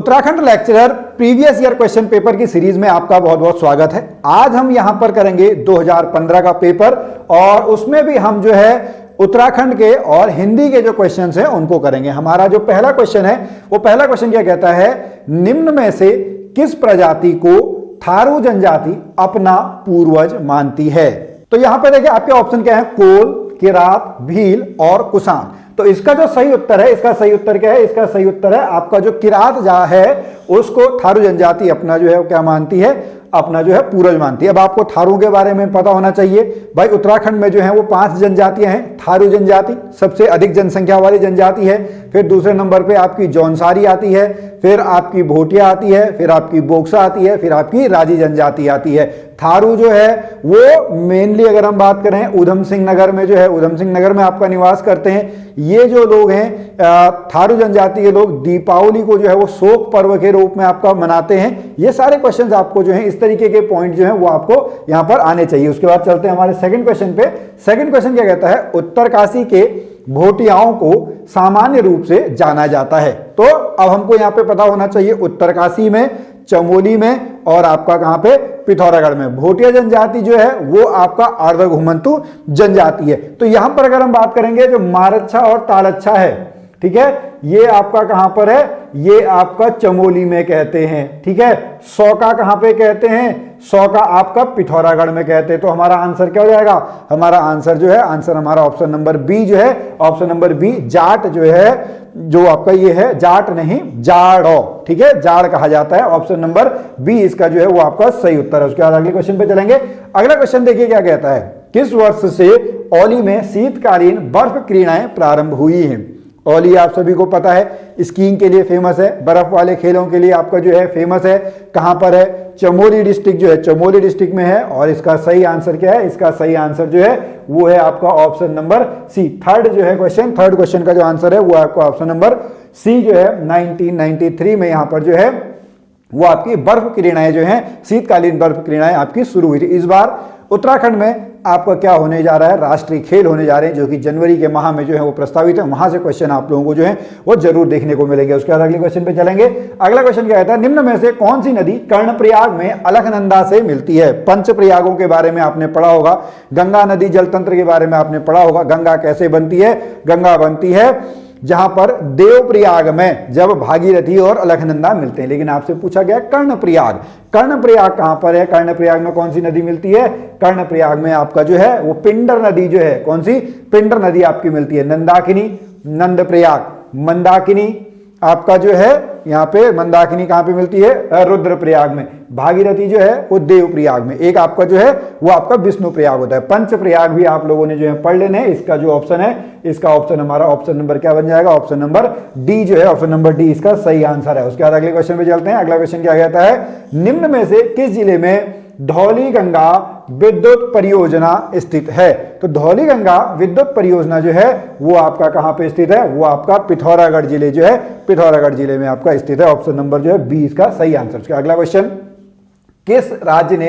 Uttarakhand lecturer previous year question paper की series में आपका बहुत बहुत स्वागत है। आज हम यहां पर करेंगे 2015 का पेपर और उसमें भी हम जो है उत्तराखंड के और हिंदी के जो क्वेश्चंस हैं उनको करेंगे। हमारा जो पहला क्वेश्चन है वो पहला क्वेश्चन क्या कहता है, निम्न में से किस प्रजाति को थारू जनजाति अपना पूर्वज मानती है। तो यहां पर देखिए आपके ऑप्शन क्या है, कोल, किरात, भील और कुषाण। तो इसका जो सही उत्तर है, इसका सही उत्तर क्या है, इसका सही उत्तर है आपका जो किरात जा है उसको थारू जनजाति अपना जो है वो क्या मानती है, अपना जो है पूर्वज मानती है। अब आपको थारू के बारे में पता होना चाहिए भाई, उत्तराखंड में जो है वो 5 जनजातियां हैं। थारू जनजाति सबसे अधिक जनसंख्या वाली जनजाति है, फिर दूसरे नंबर पे आपकी जौनसारी आती है, फिर आपकी भोटिया आती है, फिर आपकी बोक्सा आती है, फिर आपकी राजी जनजाति आती है। थारू जो है वो मेनली अगर हम बात करें उधम सिंह नगर में जो है, उधम सिंह नगर में आपका निवास करते हैं। ये जो लोग हैं थारू जनजाति के लोग दीपावली को जो है वो शोक पर्व के रूप में आपका मनाते हैं। ये सारे क्वेश्चंस आपको जो है इस तरीके के पॉइंट जो है वो आपको यहां पर आने चाहिए। उसके बाद चलते हैं हमारे सेकंड क्वेश्चन पे। सेकंड क्वेश्चन क्या कहता है, उत्तरकाशी के भोटियाओं को सामान्य रूप से जाना जाता है। तो अब हमको यहां पे पता होना चाहिए उत्तरकाशी में, चमोली में और आपका कहां पे, पिथौरागढ़ में भोटिया जनजाति जो है वो आपका अर्ध घुमंतु जनजाति है। तो यहां पर अगर हम बात करेंगे जो मारच्छा और तालच्छा है, ठीक है, ये आपका कहां पर है, ये आपका चमोली में कहते हैं। ठीक है, सौका कहां पे कहते हैं, सौका आपका पिथौरागढ़ में कहते हैं। तो हमारा आंसर क्या हो जाएगा, हमारा आंसर जो है, आंसर हमारा ऑप्शन नंबर बी जो है, ऑप्शन नंबर बी जाट जो है, जो आपका ये है जाट नहीं जाड़ो, ठीक है, जाड़ कहा जाता है। ऑप्शन नंबर बी इसका जो है वो आपका सही उत्तर है। उसके बाद अगले क्वेश्चन पे चलेंगे। अगला क्वेश्चन देखिए क्या कहता है, किस वर्ष से औली में शीतकालीन बर्फ क्रीड़ाएं प्रारंभ हुई हैं। औली आप सभी को पता है स्कीइंग के लिए फेमस है, बर्फ वाले खेलों के लिए आपका जो है फेमस है। कहां पर है, चमोली डिस्ट्रिक्ट जो है, चमोली डिस्ट्रिक्ट में है। और इसका सही आंसर क्या है, इसका सही आंसर जो है वो है आपका ऑप्शन नंबर सी। थर्ड जो है क्वेश्चन, थर्ड क्वेश्चन का जो आंसर है वो आपका ऑप्शन नंबर सी जो है 1993 में यहां पर जो है वो आपकी बर्फ क्रीड़ाएं जो है, शीतकालीन बर्फ क्रीड़ाएं आपकी शुरू हुई थी। इस बार उत्तराखंड में आपका क्या होने जा रहा है, राष्ट्रीय खेल होने जा रहे हैं, जो कि जनवरी के माह में जो है वो प्रस्तावित है। वहां से क्वेश्चन आप लोगों को जो है वो जरूर देखने को मिलेंगे। उसके बाद अगले क्वेश्चन पे चलेंगे। अगला क्वेश्चन क्या कहता है, निम्न में से कौन सी नदी कर्णप्रयाग में अलकनंदा से मिलती है। पंच प्रयागों के बारे में आपने पढ़ा होगा, गंगा नदी जल तंत्र के बारे में आपने पढ़ा होगा। गंगा कैसे बनती है, गंगा बनती है जहां पर देवप्रयाग में जब भागीरथी और अलकनंदा मिलते हैं। लेकिन आपसे पूछा गया कर्णप्रयाग, कर्णप्रयाग कहां पर है, कर्णप्रयाग में कौन सी नदी मिलती है, कर्णप्रयाग में आपका जो है वो पिंडर नदी जो है, कौन सी, पिंडर नदी आपकी मिलती है। नंदाकिनी, नंदप्रयाग, मंदाकिनी आपका जो है यहाँ पे मंदाकिनी कहां पे मिलती है, रुद्रप्रयाग में। भागीरथी जो है वो देवप्रयाग में। एक आपका जो है वो आपका विष्णु प्रयाग होता है। पंच प्रयाग भी आप लोगों ने जो है पढ़ लेने हैं। इसका जो ऑप्शन है, इसका ऑप्शन हमारा ऑप्शन नंबर क्या बन जाएगा, ऑप्शन नंबर डी जो है, ऑप्शन नंबर डी इसका सही आंसर है। उसके बाद अगले क्वेश्चन पे चलते हैं। अगला क्वेश्चन क्या कहता है, निम्न में से किस जिले में धौली गंगा विद्युत परियोजना स्थित है। तो धौली गंगा विद्युत परियोजना जो है वो आपका कहां पे स्थित है, वो आपका पिथौरागढ़ जिले जो है, पिथौरागढ़ जिले में आपका स्थित है। ऑप्शन नंबर जो है बी इसका सही आंसर। उसका अगला क्वेश्चन, किस राज्य ने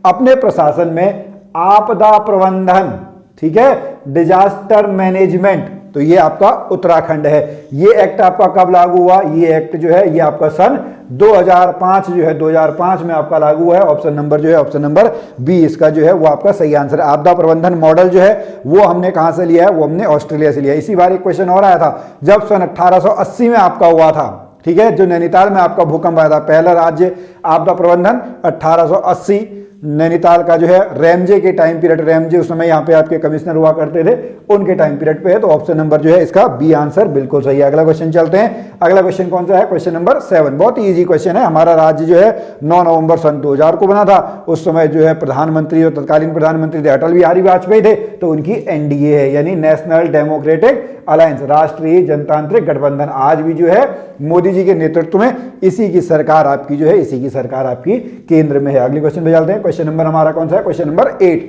अपने प्रशासन में आपदा प्रबंधन, ठीक है, डिजास्टर मैनेजमेंट, तो ये आपका उत्तराखंड है। ये एक्ट आपका कब लागू हुआ, ये एक्ट जो है ये आपका सन 2005 जो है, 2005 में आपका लागू हुआ है। ऑप्शन नंबर जो है, ऑप्शन नंबर बी इसका जो है वो आपका सही आंसर है। आपदा प्रबंधन मॉडल जो है वो हमने कहां से लिया है, वो हमने ऑस्ट्रेलिया से लिया है। इसी बार एक क्वेश्चन और आया था, जब सन 1880 में आपका हुआ था, ठीक है, जो नैनीताल में आपका भूकंप आया था, पहला राज्य आपदा प्रबंधन 1880 नैनीताल का जो है रेमजे के टाइम पीरियड, रेमजे उस समय यहाँ पे आपके कमिश्नर हुआ करते थे, उनके टाइम पीरियड पे है। तो ऑप्शन नंबर जो है इसका बी आंसर बिल्कुल सही है। अगला क्वेश्चन चलते हैं। अगला क्वेश्चन कौन सा है, क्वेश्चन नंबर 7। बहुत ही इजी क्वेश्चन है। हमारा राज्य जो है 9 नवंबर सन 2000 को बना था। उस समय जो है प्रधानमंत्री और तत्कालीन प्रधानमंत्री थे अटल बिहारी वाजपेयी थे। तो उनकी एनडीए है, यानी नेशनल डेमोक्रेटिक अलायंस, राष्ट्रीय जनतांत्रिक गठबंधन। आज भी जो है मोदी जी के नेतृत्व में इसी की सरकार आपकी जो है, इसी की सरकार आपकी केंद्र में है। अगले क्वेश्चन पे चलते हैं। क्वेश्चन नंबर हमारा कौन सा है, क्वेश्चन नंबर 8।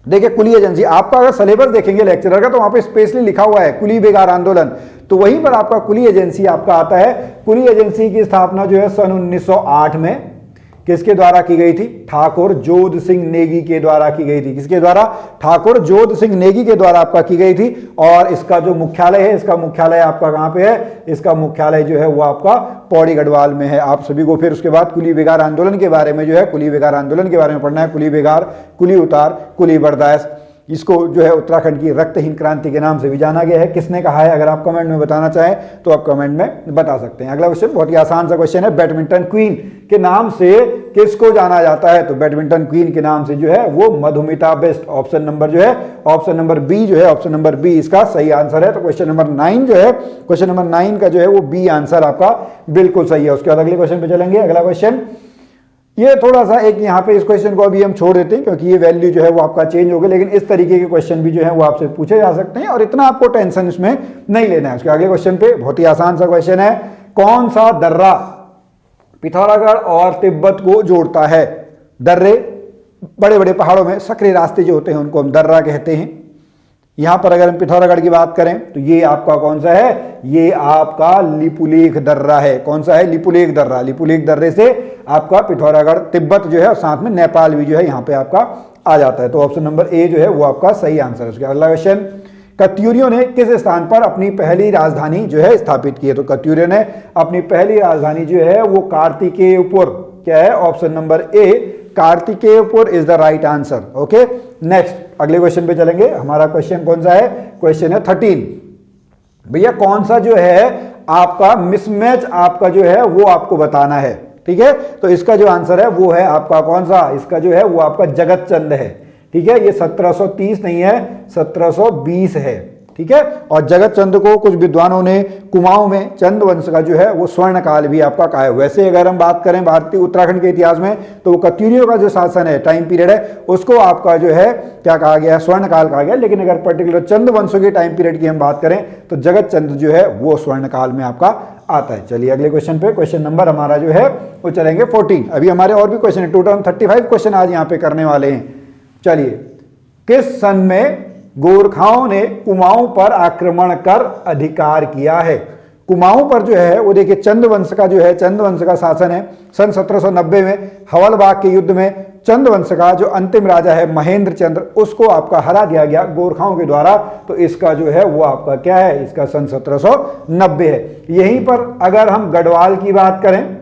देखिए कुली एजेंसी, आपका अगर सिलेबस देखेंगे लेक्चरर का तो वहां पे स्पेशली लिखा हुआ है कुली बेगार आंदोलन, तो वहीं पर आपका कुली एजेंसी आपका आता है। कुली एजेंसी की स्थापना जो है सन 1908 में किसके द्वारा की गई थी? ठाकुर जोध सिंह नेगी के द्वारा की गई थी। किसके द्वारा? ठाकुर जोध सिंह नेगी के द्वारा आपका की गई थी। और इसका जो मुख्यालय है, इसका मुख्यालय आपका कहां पे है? इसका मुख्यालय जो है वो आपका पौड़ी गढ़वाल में है। आप सभी को फिर उसके बाद कुली बेगार आंदोलन के बारे में जो है, कुली बेगार आंदोलन के बारे में पढ़ना है। कुली बेगार, कुली उतार, कुली बर्दाश्त, इसको जो है उत्तराखंड की रक्तहीन क्रांति के नाम से भी जाना गया है। किसने कहा है? अगर आप कमेंट में बताना चाहें तो आप कमेंट में बता सकते हैं। अगला क्वेश्चन बहुत ही आसान सा क्वेश्चन है, बैडमिंटन क्वीन के नाम से किसको जाना जाता है? तो बैडमिंटन क्वीन के नाम से जो है वो मधुमिता बिष्ट। ऑप्शन नंबर जो है, ऑप्शन नंबर बी जो है, ऑप्शन नंबर बी इसका सही आंसर है। तो क्वेश्चन नंबर 9 जो है, क्वेश्चन नंबर 9 का जो है वो बी आंसर आपका बिल्कुल सही है। उसके बाद अगले क्वेश्चन पे चलेंगे। अगला क्वेश्चन ये थोड़ा सा एक यहाँ पे इस क्वेश्चन को अभी हम छोड़ देते हैं क्योंकि ये वैल्यू जो है वो आपका चेंज हो गया, लेकिन इस तरीके के क्वेश्चन भी जो है वो आपसे पूछे जा सकते हैं और इतना आपको टेंशन इसमें नहीं लेना है। उसके आगे क्वेश्चन पे बहुत ही आसान सा क्वेश्चन है, कौन सा दर्रा पिथौरागढ़ और तिब्बत को जोड़ता है? दर्रे, बड़े बड़े पहाड़ों में सकरे रास्ते जो होते हैं उनको हम दर्रा कहते हैं। यहां पर अगर हम पिथौरागढ़ की बात करें तो ये आपका कौन सा है? ये आपका लिपुलेख दर्रा है। कौन सा है? लिपुलेख दर्रा। लिपुलेख दर्रे से आपका पिथौरागढ़, तिब्बत जो है और साथ में नेपाल भी जो है यहां पे आपका आ जाता है। तो ऑप्शन नंबर ए जो है वो आपका सही आंसर है। उसके अगला क्वेश्चन, कत्यूरियों ने किस स्थान पर अपनी पहली राजधानी जो है स्थापित की है? तो कत्यूरियों ने अपनी पहली राजधानी जो है वो कार्तिकेयपुर, क्या है? Option number A Kartikeyapur is the right answer. Okay, next अगले क्वेश्चन पे चलेंगे। हमारा क्वेश्चन कौन सा है? क्वेश्चन है 13। भैया कौन सा जो है आपका मिसमैच आपका जो है वो आपको बताना है। ठीक है, तो इसका जो आंसर है वो है आपका कौन सा? इसका जो है वो आपका जगत चंद है। ठीक है, ये 1730 नहीं है, 1720 है। ठीक है, और जगत चंद को कुछ विद्वानों ने कुमाऊं में चंद वंश का जो है वो स्वर्ण काल भी आपका कहा है। वैसे अगर हम बात करें भारतीय उत्तराखंड के इतिहास में तो वो कत्यूरियों का जो शासन है, टाइम पीरियड है, उसको आपका जो है क्या कहा गया? स्वर्ण काल कहा गया। लेकिन अगर पर्टिकुलर चंद वंशों के टाइम पीरियड की हम बात करें तो जगत चंद जो है वो स्वर्ण काल में आपका आता है। चलिए अगले क्वेश्चन पे, क्वेश्चन नंबर हमारा जो है वो चलेंगे 14। अभी हमारे और भी क्वेश्चन है, टोटल 35 क्वेश्चन आज यहाँ पे करने वाले हैं। चलिए, किस सन में गोरखाओं ने कुमाऊं पर आक्रमण कर अधिकार किया है? कुमाऊं पर जो है वो देखिए चंद वंश का जो है, चंद वंश का शासन है। सन 1790 में हवलबाग के युद्ध में चंद वंश का जो अंतिम राजा है महेंद्र चंद्र, उसको आपका हरा दिया गया गोरखाओं के द्वारा। तो इसका जो है वो आपका क्या है? इसका सन 1790 है। यहीं पर अगर हम गढ़वाल की बात करें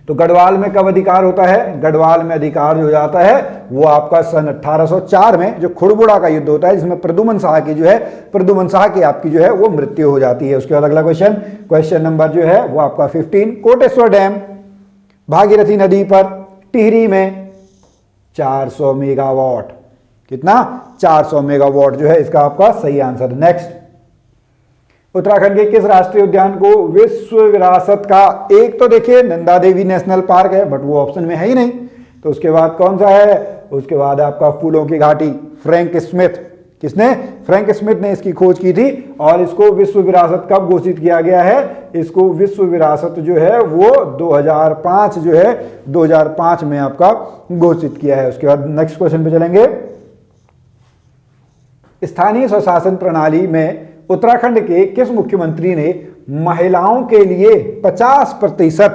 तो गढ़वाल में कब अधिकार होता है? गढ़वाल में अधिकार जो जाता है वो आपका सन 1804 में जो खुड़बुड़ा का युद्ध होता है, जिसमें प्रद्युमन शाह की जो है, प्रद्युमन शाह की आपकी जो है वो मृत्यु हो जाती है। उसके बाद अगला क्वेश्चन, क्वेश्चन नंबर जो है वो आपका 15। कोटेश्वर डैम भागीरथी नदी पर टिहरी में 400 मेगावाट, कितना? 400 मेगावाट जो है इसका आपका सही आंसर। नेक्स्ट, उत्तराखंड के किस राष्ट्रीय उद्यान को विश्व विरासत का, एक तो देखिए नंदा देवी नेशनल पार्क है बट वो ऑप्शन में है ही नहीं, तो उसके बाद कौन सा है? उसके बाद आपका फूलों की घाटी, फ्रैंक स्मिथ। किसने? फ्रैंक स्मिथ ने इसकी खोज की थी। और इसको विश्व विरासत कब घोषित किया गया है? इसको विश्व विरासत जो है वो 2005 जो है 2005 में आपका घोषित किया है। उसके बाद नेक्स्ट क्वेश्चन पे चलेंगे। स्थानीय स्वशासन प्रणाली में उत्तराखंड के किस मुख्यमंत्री ने महिलाओं के लिए 50%,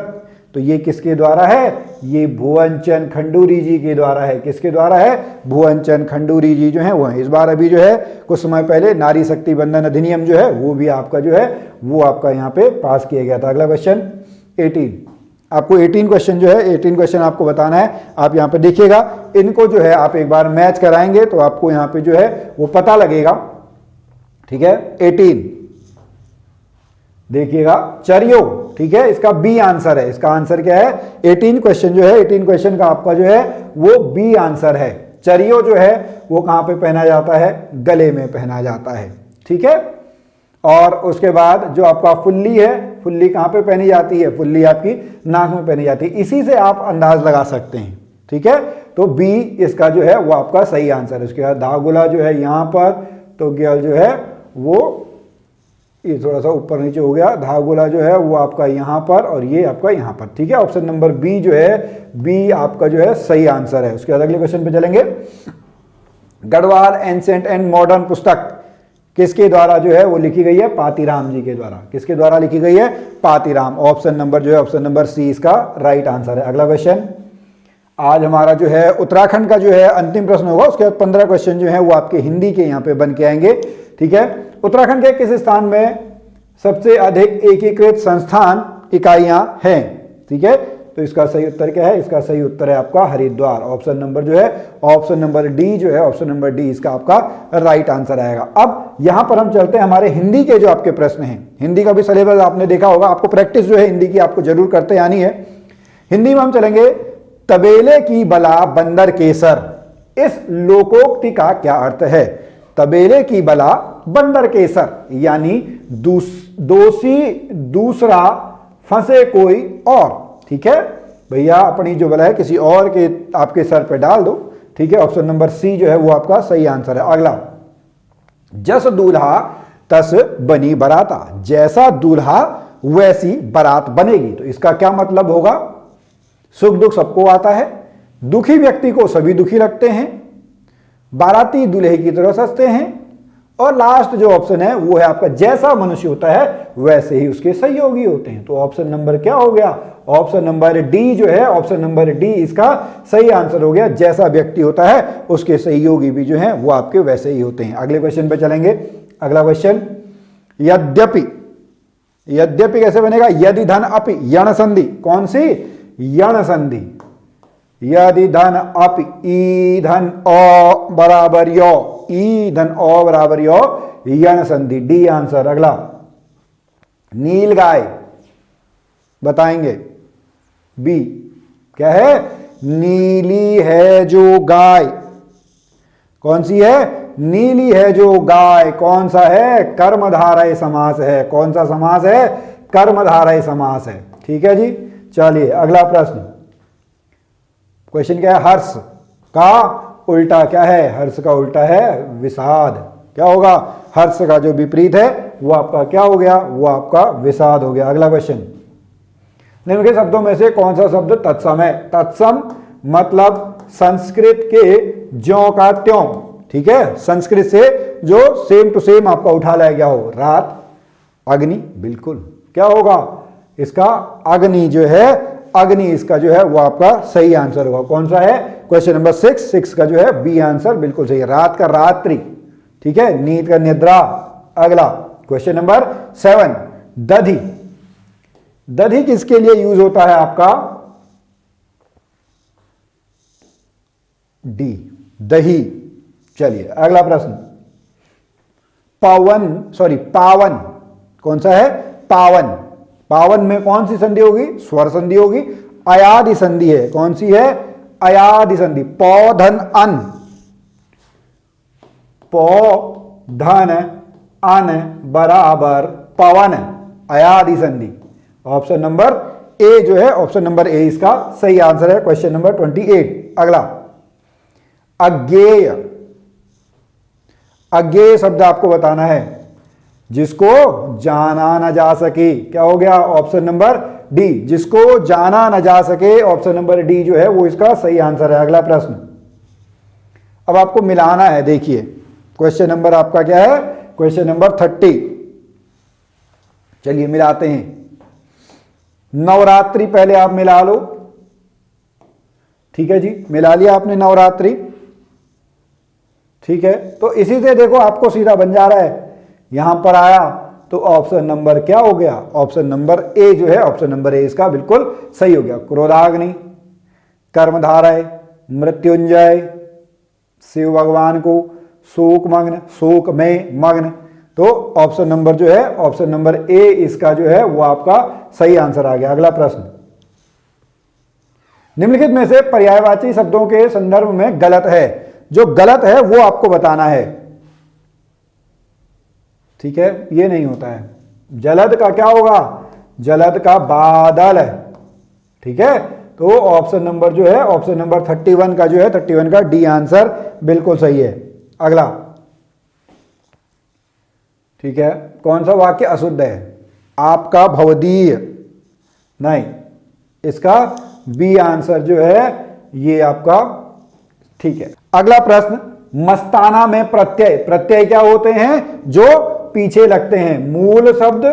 तो ये किसके द्वारा है? ये भुवन चंद खंडूरी जी के द्वारा है। किसके द्वारा है? भुवन चंद खंडूरी जी जो है वो है। इस बार अभी जो है कुछ समय पहले नारी शक्ति बंधन अधिनियम जो है वो भी आपका जो है वो आपका यहाँ पे पास किया गया था। अगला क्वेश्चन 18। आपको 18 क्वेश्चन जो है 18 क्वेश्चन आपको बताना है। आप यहाँ पे देखिएगा, इनको जो है आप एक बार मैच कराएंगे तो आपको यहाँ पे जो है वो पता लगेगा। ठीक है, 18 देखिएगा, चरियो। ठीक है, इसका बी आंसर है। इसका आंसर क्या है? 18 क्वेश्चन जो है 18 क्वेश्चन का आपका जो है वो बी आंसर है। चरियो जो है वो कहां पे पहना जाता है? गले में पहना जाता है। ठीक है, और उसके बाद जो आपका फुल्ली है, फुल्ली कहां पे पहनी जाती है? फुल्ली आपकी नाक में पहनी जाती है। इसी से आप अंदाज लगा सकते हैं। ठीक है, तो बी इसका जो है वो आपका सही आंसर है। उसके बाद धागुला जो है यहां पर, तो क्या जो है वो ये थोड़ा सा ऊपर नीचे हो गया। धागुला जो है वो आपका यहां पर और ये आपका यहां पर। ठीक है, ऑप्शन नंबर बी जो है, बी आपका जो है सही आंसर है। उसके बाद अगले क्वेश्चन पे चलेंगे। गढ़वाल एंशिएंट एंड मॉडर्न पुस्तक किसके द्वारा जो है वो लिखी गई है? पातीराम जी के द्वारा। किसके द्वारा लिखी गई है? पातीराम। ऑप्शन नंबर जो है ऑप्शन नंबर सी इसका राइट आंसर है। अगला क्वेश्चन, आज हमारा जो है उत्तराखंड का जो है अंतिम प्रश्न होगा, उसके बाद 15 क्वेश्चन जो है वो आपके हिंदी के यहाँ पे बन के आएंगे। ठीक है, उत्तराखंड के किस स्थान में सबसे अधिक एकीकृत संस्थान इकाइयां हैं? ठीक है, तो इसका सही उत्तर क्या है? इसका सही उत्तर है आपका हरिद्वार। ऑप्शन नंबर जो है ऑप्शन नंबर डी जो है ऑप्शन नंबर डी इसका आपका राइट आंसर आएगा। अब यहां पर हम चलते हैं हमारे हिंदी के जो आपके प्रश्न हैं। हिंदी का भी सिलेबस आपने देखा होगा, आपको प्रैक्टिस जो है हिंदी की आपको जरूर करते आनी है। हिंदी में हम चलेंगे, तबेले की बला बंदर केसर, इस लोकोक्ति का क्या अर्थ है? तबेले की बला बंदर केसर, यानी दोषी दूसरा फंसे कोई और। ठीक है भैया, अपनी जो बला है किसी और के आपके सर पे डाल दो। ठीक है, ऑप्शन नंबर सी जो है वो आपका सही आंसर है। अगला, जस दूल्हा तस बनी बराता, जैसा दूल्हा वैसी बारात बनेगी। तो इसका क्या मतलब होगा? सुख दुख सबको आता है, दुखी व्यक्ति को सभी दुखी लगते हैं, बाराती दूल्हे की तरह सजते हैं, और लास्ट जो ऑप्शन है वो है आपका जैसा मनुष्य होता है वैसे ही उसके सहयोगी होते हैं। तो ऑप्शन नंबर क्या हो गया? ऑप्शन नंबर डी जो है ऑप्शन नंबर डी इसका सही आंसर हो गया। जैसा व्यक्ति होता है उसके सहयोगी भी जो हैं वो आपके वैसे ही होते हैं। अगले क्वेश्चन पे चलेंगे। अगला क्वेश्चन, यद्यपि, यद्यपि कैसे बनेगा? यदि धन अपि यण संधि, कौन सी? यण संधि। यदि धन अपि, ई धन ओ बराबर यो, ई धन ओ बराबर यो, यण संधि, डी आंसर। अगला, नील गाय बताएंगे, बी क्या है? नीली है जो गाय, कौन सी है? नीली है जो गाय, कौन सा है? कर्मधारय समास है। कौन सा समास है? कर्मधारय समास है। ठीक है जी, चलिए अगला प्रश्न। क्वेश्चन क्या है? हर्ष का उल्टा क्या है? हर्ष का उल्टा है विषाद। क्या होगा? हर्ष का जो विपरीत है वो आपका क्या हो गया? वो आपका विषाद हो गया। अगला क्वेश्चन, निम्नलिखित शब्दों में से कौन सा शब्द तत्सम है? तत्सम मतलब संस्कृत के ज्यों का त्यों। ठीक है, संस्कृत से जो सेम टू सेम आपका उठा लाया गया हो। रात, अग्नि, बिल्कुल क्या होगा इसका? अग्नि जो है, अग्नि इसका जो है वो आपका सही आंसर होगा। कौन सा है? क्वेश्चन नंबर 6 का जो है बी आंसर बिल्कुल सही है। रात का रात्रि, ठीक है, नींद का निद्रा। अगला क्वेश्चन नंबर 7, दधि। दधि किसके लिए यूज होता है आपका? डी, दही। चलिए अगला प्रश्न, पावन, कौन सा है? पावन। पावन में कौन सी संधि होगी? स्वर संधि होगी, अयादि संधि है। कौन सी है? अयादि संधि। पौधन अन, पौधन अन बराबर पवन, अयादि संधि। ऑप्शन नंबर ए जो है ऑप्शन नंबर ए इसका सही आंसर है। Question number 28। अगला, अज्ञेय। अज्ञेय शब्द आपको बताना है, जिसको जाना न जा सके। क्या हो गया? ऑप्शन नंबर डी, जिसको जाना न जा सके। ऑप्शन नंबर डी जो है वो इसका सही आंसर है। अगला प्रश्न, अब आपको मिलाना है। देखिए क्वेश्चन नंबर आपका क्या है? Question number 30। चलिए मिलाते हैं। नवरात्रि पहले आप मिला लो। ठीक है जी, मिला लिया आपने नवरात्रि। ठीक है, तो इसी से देखो आपको सीधा बन जा रहा है। यहां पर आया तो ऑप्शन नंबर क्या हो गया? ऑप्शन नंबर ए जो है ऑप्शन नंबर ए इसका बिल्कुल सही हो गया। क्रोधाग्नि, कर्मधारय, मृत्युंजय, शिव भगवान को शोकमग्न, शोक में मग्न। तो ऑप्शन नंबर जो है ऑप्शन नंबर ए इसका जो है वो आपका सही आंसर आ गया। अगला प्रश्न, निम्नलिखित में से पर्यायवाची शब्दों के संदर्भ में गलत है। जो गलत है वो आपको बताना है। ठीक है, ये नहीं होता है। जलद का क्या होगा? जलद का बादल है। ठीक है, तो ऑप्शन नंबर जो है ऑप्शन नंबर 31 का जो है 31 का डी आंसर बिल्कुल सही है। अगला, ठीक है, कौन सा वाक्य अशुद्ध है? आपका भवदीय, नहीं, इसका बी आंसर जो है ये आपका ठीक है। अगला प्रश्न, मस्ताना में प्रत्यय, प्रत्यय क्या होते हैं? जो पीछे लगते हैं, मूल शब्द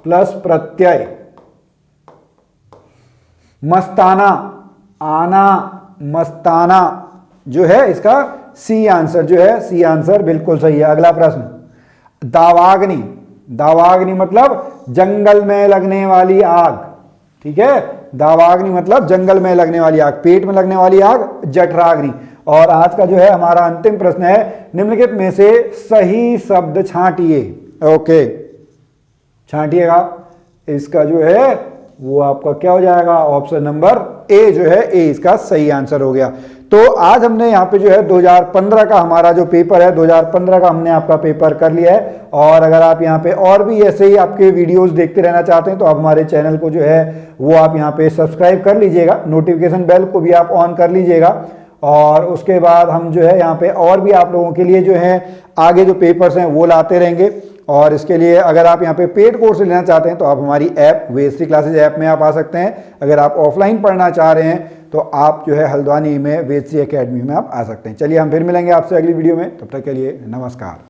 प्लस प्रत्यय। मस्ताना, आना, मस्ताना जो है इसका सी आंसर जो है, सी आंसर बिल्कुल सही है। अगला प्रश्न, दावाग्नि, दावाग्नि मतलब जंगल में लगने वाली आग, ठीक है। दावाग्नि मतलब जंगल में लगने वाली आग, पेट में लगने वाली आग जठराग्नि। और आज का जो है हमारा अंतिम प्रश्न है, निम्नलिखित में से सही शब्द छांटिए। ओके, छांटिएगा। इसका जो है वो आपका क्या हो जाएगा? ऑप्शन नंबर ए जो है, ए इसका सही आंसर हो गया। तो आज हमने यहाँ पे जो है 2015 का हमारा जो पेपर है, 2015 का हमने आपका पेपर कर लिया है। और अगर आप यहाँ पे और भी ऐसे ही आपके वीडियोस देखते रहना चाहते हैं तो आप हमारे चैनल को जो है वो आप यहाँ पे सब्सक्राइब कर लीजिएगा, नोटिफिकेशन बेल को भी आप ऑन कर लीजिएगा। और उसके बाद हम जो है यहाँ पे और भी आप लोगों के लिए जो है आगे जो पेपर्स हैं वो लाते रहेंगे। और इसके लिए अगर आप यहाँ पे पेड कोर्स लेना चाहते हैं तो आप हमारी ऐप वेदश्री क्लासेज ऐप में आप आ सकते हैं। अगर आप ऑफलाइन पढ़ना चाह रहे हैं तो आप जो है हल्द्वानी में वेदश्री एकेडमी में आप आ सकते हैं। चलिए हम फिर मिलेंगे आपसे अगली वीडियो में, तब तक के लिए नमस्कार।